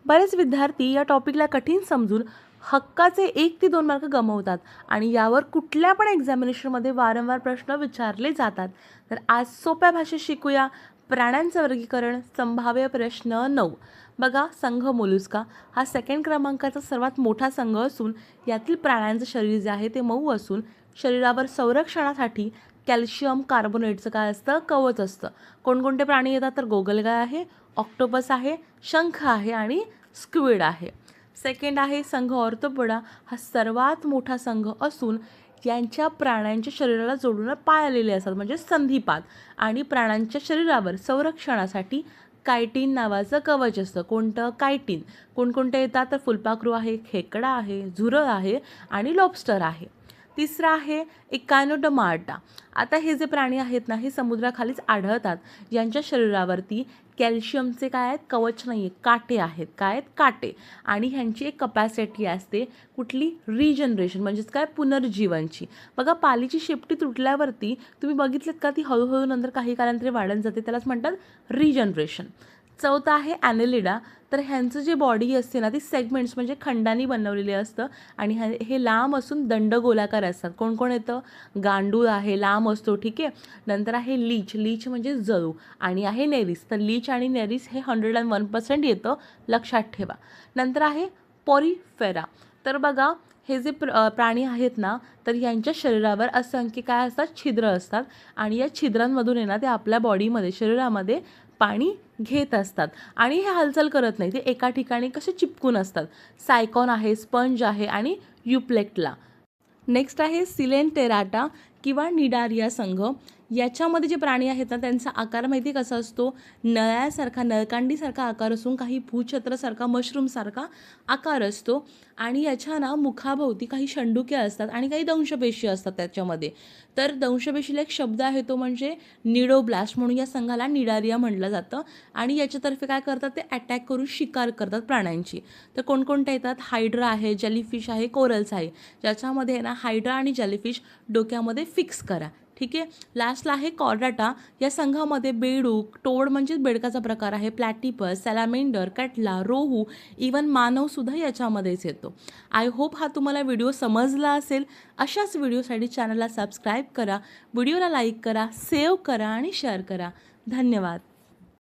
बरेच विद्यार्थी या टॉपिकला कठीण समजून हक्काचे 1 ते 2 मार्क गमावतात आणि यावर कुठल्या पण एक्झामिनेशनमध्ये वारंवार प्रश्न विचारले जातात. तर आज सोप्या भाषेत शिकूया प्राण्यांचं वर्गीकरण. संभाव्य प्रश्न 9. बघा, संघ मोलुस्का हा सेकंड क्रमांकाचा सर्वात मोठा संघ असून यातील प्राण्यांचं शरीर जे आहे ते मऊ असून शरीरावर संरक्षणासाठी कॅल्शियम कार्बोनेटचं काय असतं, कवच असतं. कोणकोणते प्राणी येतात तर गोगलगाय आहे, ऑक्टोपस आहे, शंख आहे आणि स्क्विड आहे. सेकंड आहे संघ ऑर्थोपोडा हा सर्वात मोठा संघ असून यांच्या प्राण्यांच्या शरीराला जोडून पाय आलेले असतात म्हणजे संधिपाद आणि प्राण्यांच्या शरीरावर संरक्षणासाठी कायटिन नावाचं कवच असतं. कोणतं? कायटिन. कोणकोणते येतात तर फुलपाखरू आहे, खेकडा आहे, झुरळ आहे आणि लॉबस्टर आहे. तिसरा आहे इकायनोडर्माटा. आता हे जे प्राणी आहेत ना हे समुद्राखालीच आढळतात. यांच्या शरीरावरती कॅल्शियमचे काय आहेत, कवच नाही आहे, काटे आहेत. काय आहेत? काटे. आणि ह्यांची एक कपॅसिटी असते कुठली? रिजनरेशन म्हणजेच काय, पुनर्जीवनची. बघा, पालीची शेपटी तुटल्यावरती तुम्ही बघितलेत का ती हळूहळू नंतर काही कालांतरी वाढत जाते, त्यालाच म्हणतात रिजनरेशन. चौथा आहे ॲनेलिडा. तर ह्यांचं जे बॉडी असते ना ती सेगमेंट्स म्हणजे खंडांनी बनवलेली असतं आणि हे लांब असून दंडगोलाकार असतात. कोण कोण येतं? गांडूळ आहे, लांब असतो, ठीक आहे. नंतर आहे लीच. लीच म्हणजे जळू. आणि आहे नेरिस. तर लीच आणि नेरिस हे 101% येतं, लक्षात ठेवा. नंतर आहे पॉरिफेरा. तर बघा, हे जे प्राणी आहेत ना तर यांच्या शरीरावर असंख्य काय असतात, छिद्र असतात आणि या छिद्रांमधून आहे ना ते आपल्या बॉडीमध्ये, शरीरामध्ये पाणी घेत असतात आणि हे हालचाल करत नाही, ते एका ठिकाणी कसे चिपकून असतात. सायकॉन आहे, स्पंज आहे आणि युप्लेक्टला. नेक्स्ट आहे सिलेंटेराटा किंवा निडारिया संघ. याच्यामध्ये जे प्राणी आहेत ना त्यांचा आकार माहिती कसा असतो? नळ्यासारखा, नळकांडीसारखा आकार असून काही भूछत्रासारखा, मशरूमसारखा आकार असतो आणि याच्या ना मुखाभोवती काही शंडुके असतात आणि काही दंशपेशी असतात त्याच्यामध्ये. तर दंशपेशीला एक शब्द आहे तो म्हणजे निडोब्लास्ट, म्हणून या संघाला निडारिया म्हटलं जातं आणि याच्यातर्फे काय करतात ते अटॅक करून शिकार करतात प्राण्यांची. तर कोणकोणत्या येतात? हायड्रा आहे, जेलीफिश आहे, कोरल्स आहे. ज्याच्यामध्ये ना हायड्रा आणि जेलीफिश डोक्यामध्ये फिक्स करा, ठीक आहे. लास्टला आहे कॉर्डाटा. या संघामध्ये बेडूक, टोड म्हणजे बेडकाचा प्रकार आहे, प्लॅटिपस, सॅलामेंडर, कटला, रोहू, इवन मानवसुद्धा याच्यामध्येच येतो. आय होप हा तुम्हाला व्हिडिओ समजला असेल. अशाच व्हिडिओसाठी चॅनलला सबस्क्राईब करा, व्हिडिओला लाईक करा, सेव्ह करा आणि शेअर करा. धन्यवाद.